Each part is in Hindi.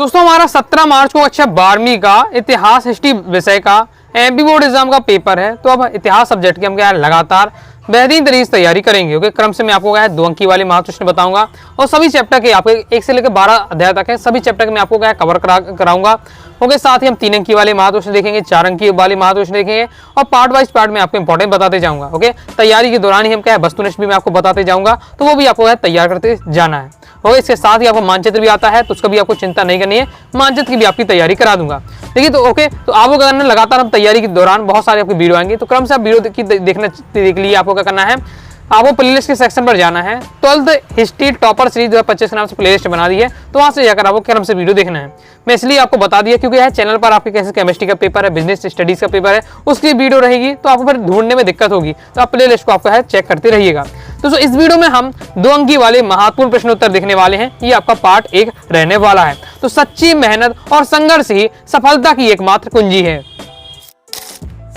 दोस्तों हमारा 17 मार्च को कक्षा 12वीं का इतिहास हिस्ट्री विषय का एमपी बोर्ड एग्जाम का पेपर है। तो अब इतिहास सब्जेक्ट की हम क्या है लगातार बेहतरीन तरीके से तैयारी करेंगे। ओके, क्रम से मैं आपको क्या है 2 अंकी वाले महत्वपूर्ण बताऊंगा और सभी चैप्टर के आपको 1 से लेकर 12 अध्याय तक है सभी चैप्टर के मैं आपको क्या है कवर कराऊंगा। ओके, साथ ही हम 3 अंकी वाले महत्वपूर्ण देखेंगे, 4 अंकी वाले महत्वपूर्ण देखेंगे और पार्ट वाइज पार्ट में आपको इंपॉर्टेंट बताते जाऊंगा। ओके, तैयारी के दौरान ही हम क्या है वस्तुनिष्ठ भी मैं आपको बताते जाऊंगा, तो वो भी आपको है तैयार करते जाना है। ओके, इसके साथ ही आपको मानचित्र भी आता है तो उसका भी आपको चिंता नहीं करनी है, मानचित्र की भी आपकी तैयारी करा दूंगा। देखिए तो ओके, तो आपको करना लगातार हम तैयारी के दौरान बहुत सारे आपकी वीडियो आएंगे, तो क्रम से आप वीडियो की देख लिए आपको क्या करना है, आपको प्लेलिस्ट के सेक्शन पर जाना है। 12th हिस्ट्री टॉपर सीरीज 2025 के नाम से प्लेलिस्ट बना दी है, तो वहां से जाकर आपको क्रम से वीडियो देखना है। मैं इसलिए आपको बता दिया क्योंकि यह चैनल पर आपके कैसे केमिस्ट्री का पेपर है, बिजनेस स्टडीज का पेपर है, उसकी वीडियो रहेगी तो आपको फिर ढूंढने में दिक्कत होगी, तो आप प्लेलिस्ट को आपको है चेक करते रहिएगा। तो इस वीडियो में हम 2 अंकी वाले महत्वपूर्ण प्रश्न उत्तर देखने वाले हैं। ये आपका पार्ट 1 रहने वाला है। तो सच्ची मेहनत और संघर्ष ही सफलता की एकमात्र कुंजी है।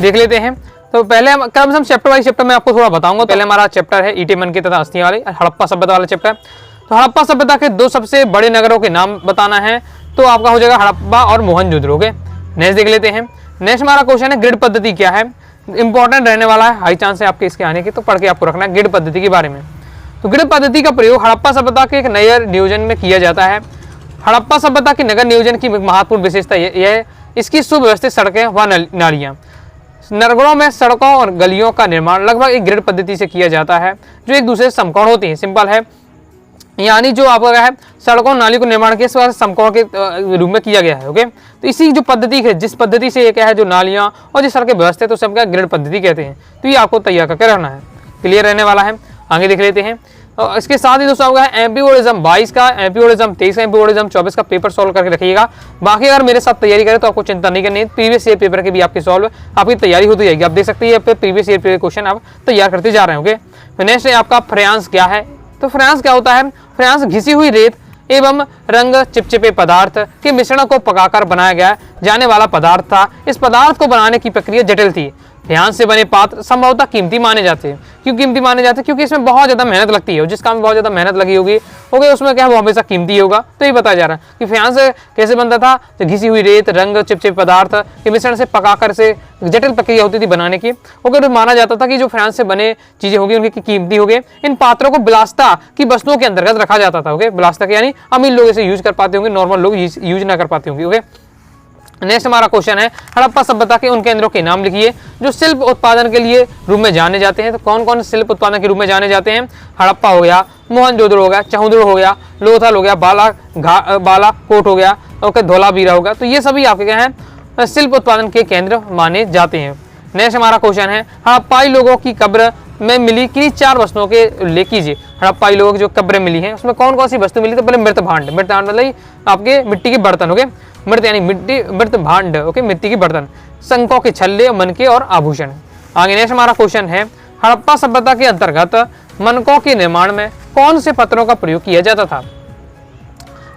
देख लेते हैं। तो पहले हम क्रम से चैप्टर वाइज चैप्टर में आपको थोड़ा बताऊंगा। पहले हमारा चैप्टर है ईटे मनके तथा अस्थियां वाले हड़प्पा सभ्यता वाला चैप्टर। तो हड़प्पा सभ्यता के 2 सबसे बड़े नगरों के नाम बताना है, तो आपका हो जाएगा हड़प्पा और मोहनजोदड़ो। नेक्स्ट देख लेते हैं। नेक्स्ट हमारा क्वेश्चन है ग्रिड पद्धति क्या है, इंपॉर्टेंट रहने वाला है, हाई चांस है आपके इसके आने के, तो पढ़ के आपको रखना है ग्रिड पद्धति के बारे में। तो ग्रिड पद्धति का प्रयोग हड़प्पा सभ्यता के एक नगर नियोजन में किया जाता है। हड़प्पा सभ्यता के नगर नियोजन की महत्वपूर्ण विशेषता यह है इसकी सुव्यवस्थित सड़कें व नालियां। नगरों में सड़कों और गलियों का निर्माण लगभग एक ग्रिड पद्धति से किया जाता है जो एक दूसरे से समकोण होती है। सिंपल है, यानी जो आपका है सड़कों नाली को निर्माण के समकोण के रूप में किया गया है। ओके, तो इसी जो पद्धति है जिस पद्धति से ये क्या है जो नालियां और जो सड़कें व्यवस्थित तो सब क्या ग्रिड पद्धति कहते हैं। तो ये आपको तैयार करके रहना है, क्लियर रहने वाला है। आगे देख लेते हैं। और इसके साथ ही दोस्तों आपका एमपी बोर्ड एग्जाम 22 का, एमपी बोर्ड एग्जाम 23 का, एमपी बोर्ड एग्जाम 24 का पेपर सॉल्व करके रखिएगा। बाकी अगर मेरे साथ तैयारी करें तो आपको चिंता नहीं करनी है, प्रीवियस ईयर पेपर के भी आपकी सॉल्व आपकी तैयारी होती जाएगी। आप देख सकते हैं प्रीवियस ईयर पेपर क्वेश्चन आप तैयार करते जा रहे हैं। ओके, नेक्स्ट है आपका फ्रांस क्या है। तो फ्रांस क्या होता है, फ्रांस घिसी हुई रेत एवं रंग चिपचिपे पदार्थ के मिश्रण को पकाकर बनाया गया जाने वाला पदार्थ था। इस पदार्थ को बनाने की प्रक्रिया जटिल थी। ध्यान से बने पात्र संभवतः कीमती माने जाते हैं। क्यों कीमती माने जाते हैं? क्योंकि इसमें बहुत ज्यादा मेहनत लगती है, जिस काम में बहुत ज्यादा मेहनत लगी होगी उसमें क्या है वो हमेशा कीमती होगा। तो ये बताया जा रहा है कि फ्रांस कैसे बनता था, तो घिसी हुई रेत रंग चिपचिपे पदार्थ के मिश्रण से पकाकर से जटिल प्रक्रिया होती थी बनाने की। तो माना जाता था कि जो फ्रांस से बने चीजें होगी उनकी कीमती होगी। इन पात्रों को बिलास्ता की वस्तुओं के अंतर्गत रखा जाता था। ओके, बिलास्ता के यानी अमीर लोग इसे यूज कर पाते होंगे, नॉर्मल लोग यूज ना कर पाते होंगे। ओके, नेक्स्ट हमारा क्वेश्चन है हड़प्पा सभ्यता के उन केंद्रों के नाम लिखिए जो शिल्प उत्पादन के लिए रूप में जाने जाते हैं। तो कौन कौन शिल्प उत्पादन के रूप में जाने जाते हैं? हड़प्पा हो गया, मोहनजोदड़ो हो गया, चहुंदड़ो हो गया, लोथल हो गया, बालाकोट हो गया, ओके, धोलावीरा हो गया। तो ये सभी आपके क्या हैं शिल्प उत्पादन के केंद्र माने जाते हैं। नेक्स्ट हमारा क्वेश्चन है हड़प्पाई लोगों की कब्र में मिली किन्हीं 4 वस्तुओं के उल्लेख कीजिए। हड़प्पाई लोगों की जो कब्रें मिली हैं उसमें कौन कौन सी वस्तु मिली? तो पहले मृत भांड मतलब आपके मिट्टी के बर्तन। ओके, मृत यानी मृत भांड। ओके, मिट्टी के बर्तन, शंखों के छल्ले, मनके और आभूषण। आगे नेक्स्ट हमारा क्वेश्चन है हड़प्पा सभ्यता के अंतर्गत मनकों के निर्माण में कौन से पत्थरों का प्रयोग किया जाता था?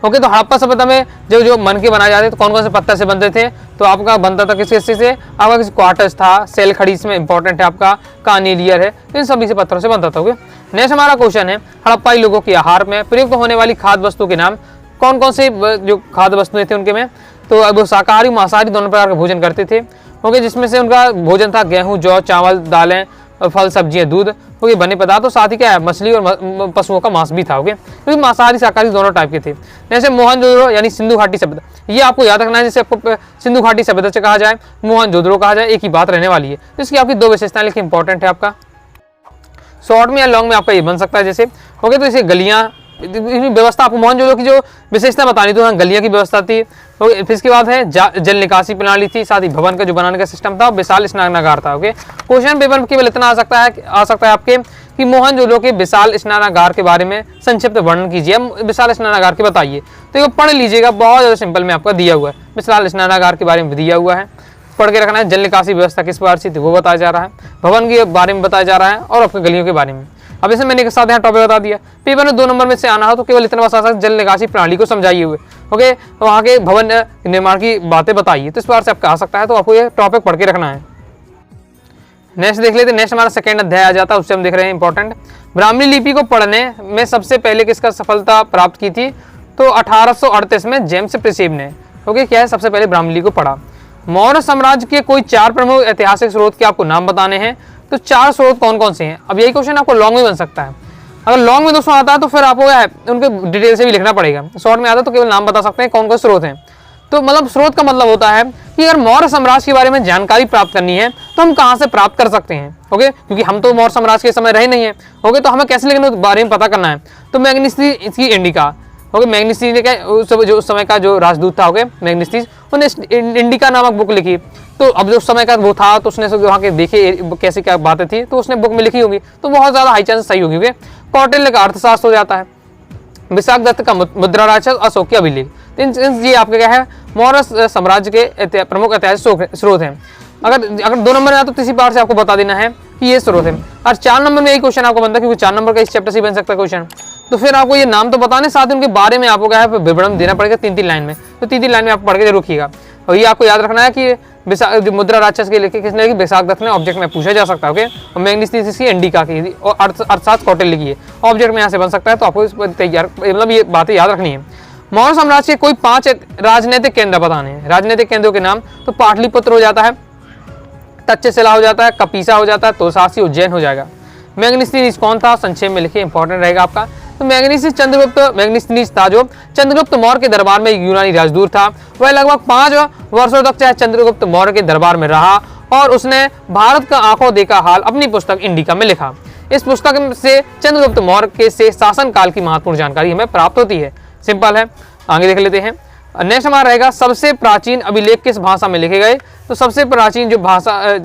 ओके, तो हड़प्पा सभ्यता में जो मनके बनाए जाते तो कौन कौन से पत्थर से बनते थे? तो आपका बनता था किस से? आपका किसी क्वार्टर्स था, सेल खड़ी इसमें इंपॉर्टेंट है, आपका कार्निलियर है, इन सभी से पत्थरों से बनता था। ओके, नेक्स्ट हमारा क्वेश्चन है हड़प्पाई लोगों के आहार में प्रयुक्त होने वाली खाद्य वस्तु के नाम। कौन कौन से जो खाद्य वस्तुएं थे उनके में? तो वो शाकाहारी मांसाहारी दोनों प्रकार का भोजन करते थे। ओके, जिसमें से उनका भोजन था गेहूं, जौ, चावल, दालें, फल, सब्जियां, दूध, ओके, बने पदार्थ। तो साथ ही क्या है मछली और पशुओं का मांस भी था। ओके, क्योंकि मांसाहारी शाकाहारी दोनों टाइप के थे। जैसे मोहनजोदड़ो यानी सिंधु घाटी सभ्यता, ये आपको याद रखना है। जैसे आपको सिंधु घाटी सभ्यता से कहा जाए, मोहनजोदड़ो कहा जाए, एक ही बात रहने वाली है। तो इसकी आपकी 2 विशेषताएं लिखी इंपॉर्टेंट है। आपका शॉर्ट में या लॉन्ग में आपका ये बन सकता है जैसे। ओके, तो इसे गलियां व्यवस्था आपको मोहनजोदड़ो की जो विशेषता बतानी तो गलियां की व्यवस्था थी। फिर इसके बाद है जल निकासी प्रणाली थी, साथ ही भवन का जो बनाने का सिस्टम था, विशाल स्नानागार था। ओके, क्वेश्चन पेपर में केवल इतना आ सकता है आपके कि मोहनजोदड़ो के विशाल स्नानागार के बारे में संक्षिप्त वर्णन कीजिए। विशाल स्नानागार के बताइए, तो ये पढ़ लीजिएगा, बहुत ज्यादा सिंपल में आपका दिया हुआ है। विशाल स्नानागार के बारे में दिया हुआ है, पढ़ के रखना है। जल निकासी व्यवस्था किस बार से थी वो बताया जा रहा है, भवन के बारे में बताया जा रहा है और आपके गलियों के बारे में। अब इसे मैंने एक साथ यहाँ टॉपिक बता दिया। पेपर में 2 नंबर में से आना हो तो केवल इतना बता सकते जल निकासी प्रणाली को समझाइए हुए। ओके, तो वहाँ के भवन निर्माण की बातें बताइए, तो इस बार से आपका आ सकता है, तो आपको ये टॉपिक पढ़ के रखना है। नेक्स्ट देख लेते हैं। नेक्स्ट हमारा सेकंड अध्याय आ जाता है, उससे हम देख रहे हैं इंपॉर्टेंट ब्राह्मणी लिपि को पढ़ने में सबसे पहले किसका सफलता प्राप्त की थी? तो 1838 में जेम्स प्रिसेप ने ओके क्या है सबसे पहले ब्राह्मली को पढ़ा। मौर्य साम्राज्य के कोई 4 प्रमुख ऐतिहासिक स्रोत के आपको नाम बताने हैं, तो 4 स्रोत कौन कौन से हैं। अब यही क्वेश्चन आपको लॉन्ग में बन सकता है। अगर लॉन्ग में दोस्तों आता है तो फिर आपको उनके डिटेल से भी लिखना पड़ेगा। शॉर्ट में आता है तो केवल नाम बता सकते हैं कौन कौन स्रोत हैं। तो मतलब स्रोत का मतलब होता है कि अगर मौर्य साम्राज्य के बारे में जानकारी प्राप्त करनी है तो हम कहाँ से प्राप्त कर सकते हैं। ओके, क्योंकि हम तो मौर्य साम्राज्य के समय रहे नहीं है। ओके, तो हमें कैसे लेकिन उस बारे में पता करना है। तो मैग्नीसीज इसकी इंडिका, ओके, मैग्नीसीज ने क्या उस समय का जो राजदूत था, ओके, मैग्नीसीज, उन्हें इंडिका नामक बुक लिखी। तो अब जो उस समय का वो था तो उसने वहाँ के देखे कैसे क्या बातें थी तो उसने बुक में लिखी होगी, तो बहुत ज़्यादा हाई चांस सही होगी। कौटिल्य का अर्थशास्त्र हो जाता है, विशाख दत्त का मुद्रा राक्षस, अशोक के अभिलेख। ये आपके क्या है मौर्य साम्राज्य के प्रमुख ऐतिहासिक स्रोत हैं। अगर 2 नंबर में आता तो तीसरी बार से आपको बता देना है कि ये स्रोत है। और 4 नंबर में यही क्वेश्चन आपको बनता है क्योंकि 4 नंबर का इस चैप्टर से बन सकता है क्वेश्चन। तो फिर आपको ये नाम तो बताने, साथ ही उनके बारे में आपको क्या है विवरण देना पड़ेगा 3-3 लाइन में। तो 3-3 लाइन में आप पढ़ के जरूर रखिएगा। और ये आपको याद रखना है कि मुद्रा राक्षस के लेके किसने लिखी, विशाख दत्त ने, ऑब्जेक्ट में पूछा जा सकता है। ओके, और मैग्नीसीज इसकी इंडिका की और अर्थशास्त्र कौटिल्य की है, ऑब्जेक्ट में यहाँ से बन सकता है। तो आपको इस पर तैयार मतलब ये बातें याद रखनी है। मौर्य साम्राज्य के कोई 5 राजनीतिक केंद्र बताने हैं। राजनीतिक केंद्रों के नाम तो पाटलिपुत्र हो जाता है, तक्षशिला हो जाता है, कपीसा हो जाता है, तोसासी, उज्जैन हो जाएगा। मैग्नीसीज कौन था, संक्षेप में लिखिए, इंपॉर्टेंट रहेगा आपका। तो मैग्नीसीज था जो चंद्रगुप्त मौर्य के दरबार में यूनानी राजदूत था। वह लगभग 5 वर्षों तक चाहे चंद्रगुप्त मौर्य के दरबार में रहा और उसने भारत का आंखों देखा हाल अपनी पुस्तक इंडिका में लिखा। इस पुस्तक से चंद्रगुप्त मौर्य के से शासन काल की महत्वपूर्ण जानकारी हमें प्राप्त होती है। सिंपल है, आगे देख लेते हैं। नेक्स्ट हमारा रहेगा सबसे प्राचीन अभिलेख किस भाषा में लिखे गए। तो सबसे प्राचीन जो भाषा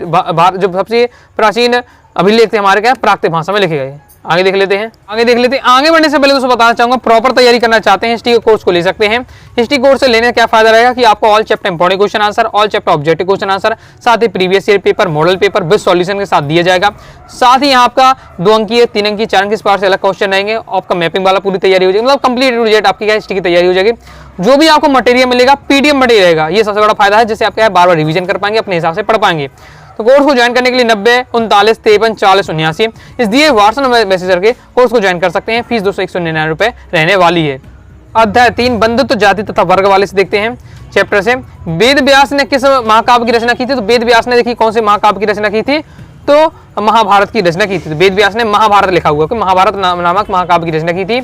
जो सबसे प्राचीन अभिलेख थे हमारे क्या प्राकृत भाषा में लिखे गए। आगे देख लेते हैं। आगे बढ़ने से पहले दोस्तों बताना चाहूंगा, प्रॉपर तैयारी करना चाहते हैं हिस्ट्री के कोर्स को ले सकते हैं। हिस्ट्री कोर्स से लेने का क्या फायदा रहेगा कि आपको all chapter important question answer, all chapter objective question answer, साथ ही previous year paper, model paper with solution के साथ दिया जाएगा। साथ ही यहाँ आपका 2 अंकीय, 3 अंकीय, 4 अंकीय इस पार्ट से अलग क्वेश्चन रहेंगे। आपका मैपिंग वाला पूरी तैयारी हो जाएगी, मतलब कंप्लीट टू जेड आपकी क्या हिस्ट्री की तैयारी हो जाएगी। जो भी आपको मटेरियल मिलेगा पीडीएफ मटेरियल रहेगा, ये सबसे बड़ा फायदा है, जिससे आप क्या है बार-बार रिवीजन कर पाएंगे, अपने हिसाब से पढ़ पाएंगे। तो कोर्स को ज्वाइन करने के लिए 90 39 53 40 79 इस दिए व्हाट्सएप नंबर मैसेज करके कोर्स को ज्वाइन कर सकते हैं। फीस 299 रुपए रहने वाली है। अध्याय 3 बंधुत्व जाति तथा वर्ग वाले से देखते हैं चैप्टर से। वेद व्यास ने किस महाकाव्य की रचना की थी। तो वेद व्यास ने देखिए कौन से महाकाव्य की रचना की थी, तो महाभारत की रचना की थी। तो वेद व्यास ने महाभारत लिखा हुआ, महाभारत नामक महाकाव्य की रचना की थी।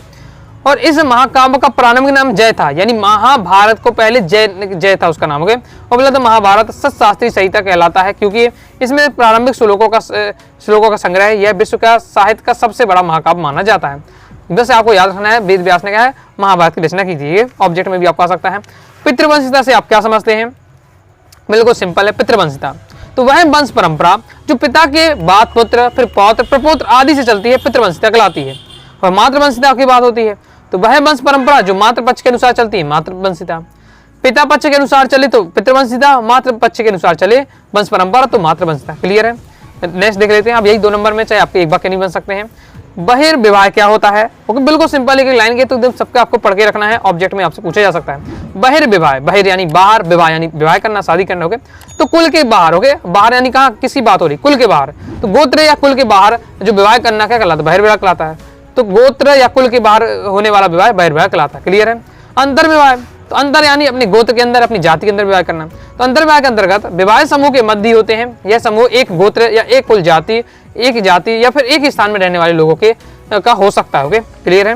और इस महाकाव्य का प्रारंभिक नाम जय था, यानी महाभारत को पहले जय था उसका नाम। और बोला तो महाभारत सतशास्त्री संहिता कहलाता है क्योंकि इसमें प्रारंभिक श्लोकों का संग्रह है। यह विश्व का साहित्य का सबसे बड़ा महाकाव्य माना जाता है। बस आपको याद रखना है वेद व्यास ने क्या है महाभारत की रचना की थी। ये ऑब्जेक्ट में भी आपको आ सकता है। पितृवंशिता से आप क्या समझते हैं, बिल्कुल सिंपल है। पितृवंशिता तो वह वंश परंपरा जो पिता के बाद पुत्र, फिर पौत्र, प्रपौत्र आदि से चलती है, पितृवंशिता कहलाती है। और मातृवंशिता की बात होती है तो वह वंश परंपरा जो मातृ पक्ष के अनुसार चलती है, मातृवंशिता। पिता पक्ष के अनुसार चले तो पितृवंशिता, मातृ पक्ष के अनुसार चले वंश परंपरा तो मातृवंशिता। क्लियर है। नेक्स्ट देख लेते हैं। अब यही 2 नंबर में चाहे आपके एक वाक्य नहीं बन सकते हैं। बहिर्विवाह क्या होता है, ओके, बिल्कुल सिंपल एक लाइन के तो एकदम सबका आपको पढ़ के रखना है, ऑब्जेक्ट में आपसे पूछा जा सकता है। बहिर्विवाह, बहिर यानी बाहर, विवाह यानी विवाह करना, शादी करना। ओके, तो कुल के बाहर, ओके, बाहर यानी कहाँ किसी बात हो रही, कुल के बाहर। तो गोत्र या कुल के बाहर जो विवाह करना क्या कहलाता है, बहिर्विवाह कहलाता है। तो गोत्र या कुल के बाहर होने वाला विवाह बहिर्विवाह कहलाता है। क्लियर है। अंतर्विवाह तो अंतर यानी अपने गोत्र के अंदर, अपनी जाति के अंदर विवाह करना। तो अंतर्विवाह के अंतर्गत विवाह समूह के मध्य होते हैं। यह समूह एक गोत्र या एक कुल जाति, एक जाति या फिर एक ही स्थान में रहने वाले लोगों के का हो सकता है। ओके, क्लियर है।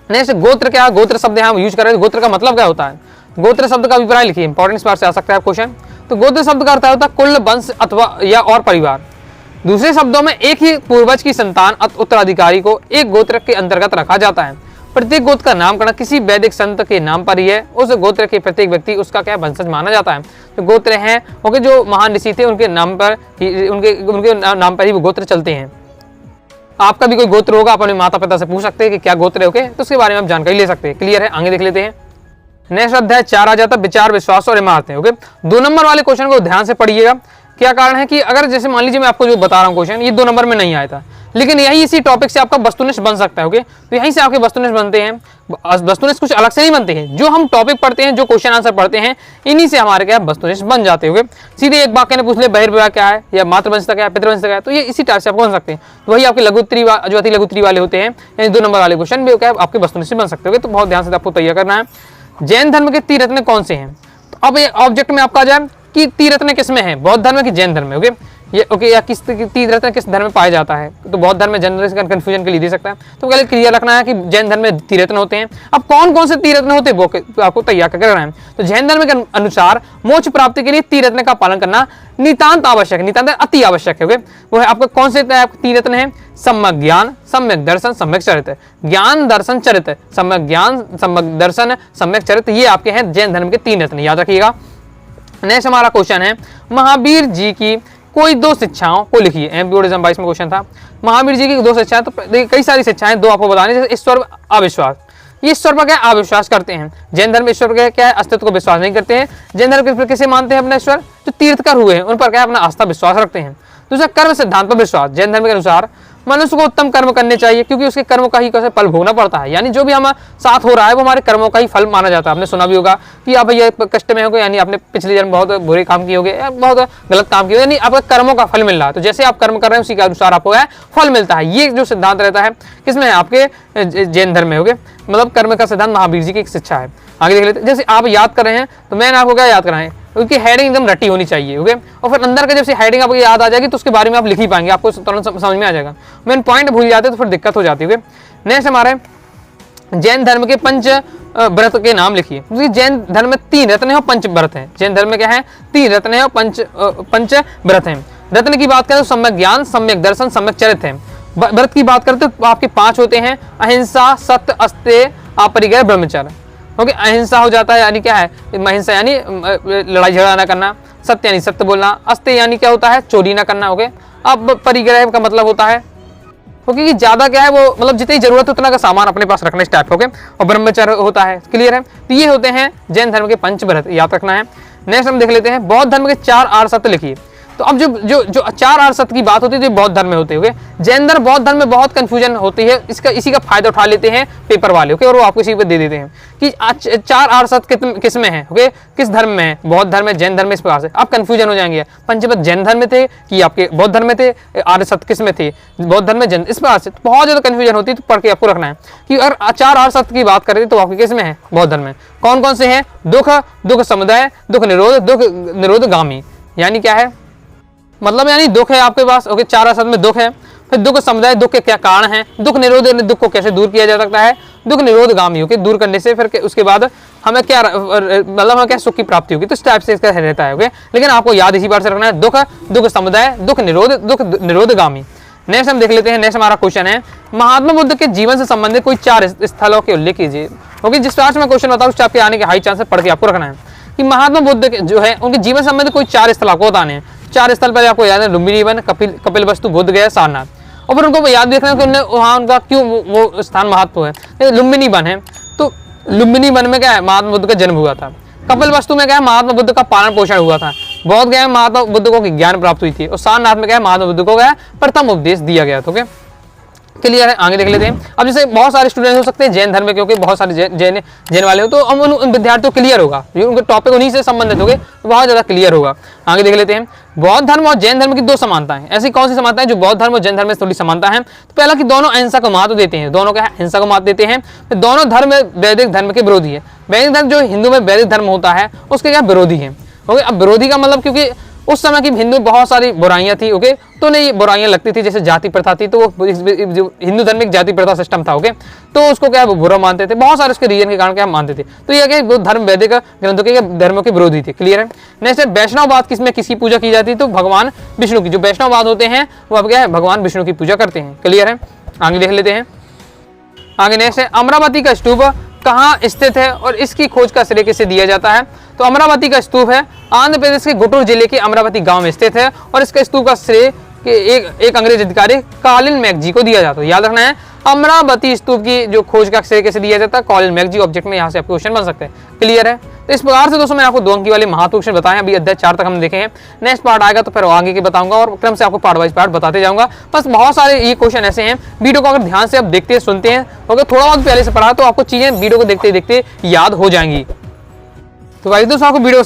नेक्स्ट गोत्र क्या, गोत्र शब्द यहाँ यूज कर रहे हैं। गोत्र का मतलब क्या होता है, गोत्र शब्द का अभिप्राय लिखिए, इंपॉर्टेंट बार से आ सकता है क्वेश्चन। तो गोत्र शब्द का अर्थ होता है कुल, वंश अथवा या और परिवार। दूसरे शब्दों में एक ही पूर्वज की संतान उत्तराधिकारी को एक गोत्र के अंतर्गत रखा जाता है। प्रत्येक गोत्र का नामकरण किसी वैदिक संत के नाम पर ही है। उस गोत्र के प्रत्येक व्यक्ति उसका क्या वंशज माना जाता है। तो गोत्र हैं ओके, जो महान ऋषि थे उनके नाम पर ही उनके नाम पर ही वो गोत्र चलते हैं। आपका भी कोई गोत्र होगा, आप अपने माता पिता से पूछ सकते हैं कि क्या गोत्र है, ओके, तो उसके बारे में आप जानकारी ले सकते हैं। क्लियर है। आगे देख लेते हैं। नेक्स्ट अध्याय 4 आ जाता है विचार, विश्वास और इमारतें। ओके, 2 नंबर वाले क्वेश्चन को ध्यान से पढ़िएगा। क्या कारण है कि अगर जैसे मान लीजिए मैं आपको जो बता रहा हूँ क्वेश्चन, ये 2 नंबर में नहीं आया था, लेकिन यही इसी टॉपिक से आपका वस्तुनिष्ठ बन सकता है। ओके, तो यहीं से आपके वस्तुनिष्ठ बनते हैं। वस्तुनिष्ठ कुछ अलग से नहीं बनते हैं, जो हम टॉपिक पढ़ते हैं, जो क्वेश्चन आंसर पढ़ते हैं, इन्हीं से हमारे क्या वस्तुनिष्ठ बन जाते हैं। सीधे एक वाक्य ने पूछ ले बहिर्विवाह क्या है, या मातृवंशता क्या है, पितृवंशता क्या है, तो ये इसी टाइप से आपको बन सकते हैं। तो वही आपके लघुत्तरी जो अति लघुत्तरी वाले होते हैं, यानी 2 नंबर वाले क्वेश्चन भी क्या है आपके वस्तुनिष्ठ बन सकते हो। तो बहुत ध्यान से आपको तैयार करना है। जैन धर्म के तीरत्न कौन से हैं? तो अब ये ऑब्जेक्ट में आपका आ जाए कि तीरत्न किस में है, बौद्ध धर्म की जैन धर्म में। ओके, ये ओके, या किस तीरत्न किस धर्म में पाया जाता है, तो बौद्ध धर्म में जनरल कंफ्यूजन के लिए दे सकता है। तो पहले क्लियर रखना है कि जैन धर्म में तीरत्न होते हैं। अब कौन कौन से तीरत्न होते हैं वो आपको तैयार कर रखना है। तो जैन धर्म के अनुसार मोक्ष प्राप्ति के लिए तीरत्न का पालन करना नितांत आवश्यक है, नितांत अति आवश्यक है। वो है आपका कौन से तीरत्न है? सम्यक ज्ञान, सम्यक दर्शन, सम्यक चरित्र। ज्ञान, दर्शन, चरित्र, सम्यक ज्ञान, सम्यक दर्शन, सम्यक चरित्र, ये आपके हैं जैन धर्म के 3 रत्न, याद रखिएगा। नेक्स्ट हमारा क्वेश्चन है, महावीर जी की कोई 2 शिक्षाओं को लिखिए। एमपीओडिज्म 22 में क्वेश्चन था। महावीर जी की 2 शिक्षाएं, तो कई सारी शिक्षाएं, 2 आपको बताने, जैसे ईश्वर, अविश्वास। ये ईश्वर पर क्या अविश्वास करते हैं। जैन धर्म ईश्वर के क्या है अस्तित्व को विश्वास नहीं करते हैं। जैन धर्म किसे मानते हैं अपना ईश्वर? जो तीर्थकर हुए हैं उन पर क्या अपना आस्था विश्वास रखते हैं। दूसरा कर्म सिद्धांत पर विश्वास। जैन धर्म के अनुसार मनुष्य को उत्तम कर्म करने चाहिए, क्योंकि उसके कर्मों का ही कैसे फल भोगना पड़ता है। यानी जो भी हमारे साथ हो रहा है वो हमारे कर्मों का ही फल माना जाता है। आपने सुना भी होगा कि आप भैया कष्ट में हो गए, यानी आपने पिछले जन्म बहुत बुरे काम किए होंगे, बहुत गलत काम किए, यानी आपका कर्मों का फल मिल रहा है। तो जैसे आप कर्म कर रहे हैं उसी के अनुसार आपको फल मिलता है। ये जो सिद्धांत रहता है किसमें है? आपके जैन धर्म में। हो गए, मतलब कर्म का सिद्धांत महावीर जी की एक शिक्षा है। आगे देख लेते हैं। जैसे आप याद कर रहे हैं तो मैंने आपको क्या याद कराएं, उनकी हेडिंग एकदम रटी होनी चाहिए। ओके, और फिर अंदर का जब से हेडिंग आपको याद आ जाएगी तो उसके बारे में आप लिख ही पाएंगे, आपको तुरंत समझ में आ जाएगा। मेन पॉइंट भूल जाते तो फिर दिक्कत हो जाती है। नेक्स्ट हमारे जैन धर्म के 5 व्रत के नाम लिखिए। क्योंकि जैन धर्म में 3 रत्न है और 5 व्रत है। जैन धर्म में क्या है? 3 रत्न है और 5 व्रत है। रत्न की बात करें तो सम्यक ज्ञान, सम्यक दर्शन, सम्यक चरित्र है। व्रत की बात करते तो आपके 5 होते हैं, अहिंसा, सत्य, अस्तेय, अपरिग्रह, ब्रह्मचर्य। ओके, अहिंसा हो जाता है, यानी क्या है? अहिंसा यानी लड़ाई झगड़ा ना करना, सत्य यानी सत्य बोलना, अस्तेय यानी क्या होता है? चोरी ना करना। ओके, अब परिग्रह का मतलब होता है क्योंकि ज्यादा क्या है वो, मतलब जितनी जरूरत है उतना का सामान अपने पास रखना इस टाइप। ओके, और ब्रह्मचर्य होता है। क्लियर है? तो ये होते हैं जैन धर्म के 5 व्रत, याद रखना है। नेक्स्ट हम देख लेते हैं बौद्ध धर्म के 4 आर्य सत्य लिखिए। तो अब जो 4 आर्य सत्य की बात होती है जो बौद्ध धर्म में होते हुए, जैन धर्म बौद्ध धर्म में बहुत कंफ्यूजन होती है, इसी का फायदा उठा लेते हैं पेपर वाले। ओके, और वो आपको इसी पे दे देते हैं कि 4 आर्य सत्य किस में है। ओके, किस धर्म में है? बौद्ध धर्म में, जैन धर्म में, इस प्रकार से आप कंफ्यूजन हो जाएंगे। पंचमत जैन धर्म में थे कि आपके बौद्ध धर्म में थे, आर्य सत्य किस में थे? बौद्ध धर्म में, जैन, इस प्रकार से बहुत ज्यादा कंफ्यूजन होती है। तो पढ़ के आपको रखना है कि अगर 4 आर्य सत्य की बात करें तो आपके किस में है? बौद्ध धर्म में। कौन कौन से हैं? दुख, दुख समुदाय, दुख निरोध, दुख निरोधगामी। यानी क्या है? मतलब यानी दुख है आपके पास। ओके, 4 आर्य सत्य में दुख है, फिर दुख समुदाय, दुख के क्या कारण है, दुख निरोध, दुख को कैसे दूर किया जा सकता है, दुख निरोधगामी होकर दूर करने से फिर उसके बाद हमें क्या, मतलब हमें क्या सुख की प्राप्ति होगी। तो इस टाइप से इसका रहता है। ओके, लेकिन आपको याद इसी बार से रखना है, दुख, दुख समुदाय, दुख निरोधगामी। नेक्स्ट हम देख लेते हैं। नेक्स्ट हमारा क्वेश्चन है, महात्मा बुद्ध के जीवन से संबंधित कोई 4 स्थलों के उल्लेख कीजिए। ओके, जिस टाइप में क्वेश्चन होता है उस टाइप के आने के हाई चांस है, पढ़ के आपको रखना है कि महात्मा बुद्ध के जो है उनके जीवन संबंधित कोई 4 स्थल आपको बताने हैं। 4 स्थल पहले आपको याद है, लुम्बिनी वन, कपिल वस्तु, बोध गया, सारनाथ। और फिर उनको याद देखना है कि उन्हें वहाँ उनका क्यों वो स्थान महत्व है। लुम्बिनी वन है तो लुम्बिनी वन में क्या है? महात्मा बुद्ध का जन्म हुआ था। कपिल वस्तु में क्या है? महात्मा बुद्ध का पालन पोषण हुआ था। बोध गया में महात्मा बुद्ध को ज्ञान प्राप्त हुई थी। और सारनाथ में क्या है? महात्मा बुद्ध को क्या प्रथम उपदेश दिया गया था। ओके, क्लियर है? आगे देख लेते हैं। अब जैसे बहुत सारे स्टूडेंट हो सकते हैं जैन धर्म में, क्योंकि बहुत सारे जैन वाले हो, तो हम उन विद्यार्थियों को क्लियर होगा, उनके टॉपिक उन्हीं से संबंधित होंगे, तो बहुत ज्यादा क्लियर होगा। आगे देख लेते हैं। बौद्ध धर्म और जैन धर्म की 2 समानताएं। ऐसी कौन सी समानताएं जो बौद्ध धर्म और जैन धर्म में थोड़ी समानता है? तो पहला कि दोनों अहिंसा को महत्व देते हैं। दोनों क्या है? अहिंसा को महत्व देते हैं। तो दोनों धर्म वैदिक धर्म के विरोधी है। वैदिक धर्म जो हिंदू में वैदिक धर्म होता है उसके क्या विरोधी है। ओके, अब विरोधी का मतलब क्योंकि उस समय की हिंदू में बहुत सारी बुराइयां थी। ओके, तो उन्हें ये बुराइयां लगती थी, जैसे जाति प्रथा थी, तो वो हिंदू धर्म में एक जाति प्रथा सिस्टम था। ओके, तो उसको क्या बुरा मानते थे, बहुत सारे उसके रीजन के कारण क्या मानते थे। तो ये क्या वो धर्म वैदिक ग्रंथों के धर्मों के विरोधी थे। क्लियर है? नेक्स्ट, वैष्णववाद किसमें किसकी पूजा की जाती है? तो भगवान विष्णु की। जो वैष्णववाद होते हैं वो अब क्या है? भगवान विष्णु की पूजा करते हैं। क्लियर है? आगे देख लेते हैं। आगे नेक्स्ट है, अमरावती का स्तूप कहाँ स्थित है और इसकी खोज का श्रेय किसे दिया जाता है? तो अमरावती का स्तूप है आंध्र प्रदेश के गुंटूर जिले के अमरावती गांव में स्थित है और इसका स्तूप का श्रेय कि एक अंग्रेज अधिकारी कॉलिन मैकजी को दिया जाता है। याद रखना है, अमरावती स्तूप की जो खोज का श्रेय कैसे दिया जाता है, कॉलिन मैकजी ऑब्जेक्ट में यहाँ से आपके क्वेश्चन बन सकते हैं। क्लियर है। तो इस प्रकार से दोस्तों मैंने आपको 2 अंक वाले महत्व क्वेश्चन बताए। अभी अध्याय 4 तक हम देखे हैं। नेक्स्ट पार्ट आएगा तो फिर आगे के बताऊंगा और क्रम से आपको पार्ट वाइज पार्ट बताते जाऊंगा। बस बहुत सारे ये क्वेश्चन ऐसे हैं, वीडियो को अगर ध्यान से आप देखते हैं सुनते हैं, अगर थोड़ा बहुत पहले से पढ़ा तो आपको चीजें वीडियो को देखते देखते याद हो जाएंगी। तो भाई दोस्तों आपको वीडियो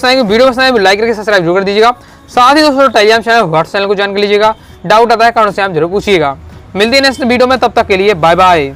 पसंद आए लाइक करके सब्सक्राइब जरूर कर दीजिएगा। साथ ही दोस्तों टेलीग्राम चैनल व्हाट्सएप चैनल को ज्वाइन कर लीजिएगा। डाउट आता है कमेंट से आप जरूर पूछिएगा। मिलते हैं नेक्स्ट वीडियो में, तब तक के लिए बाय बाय।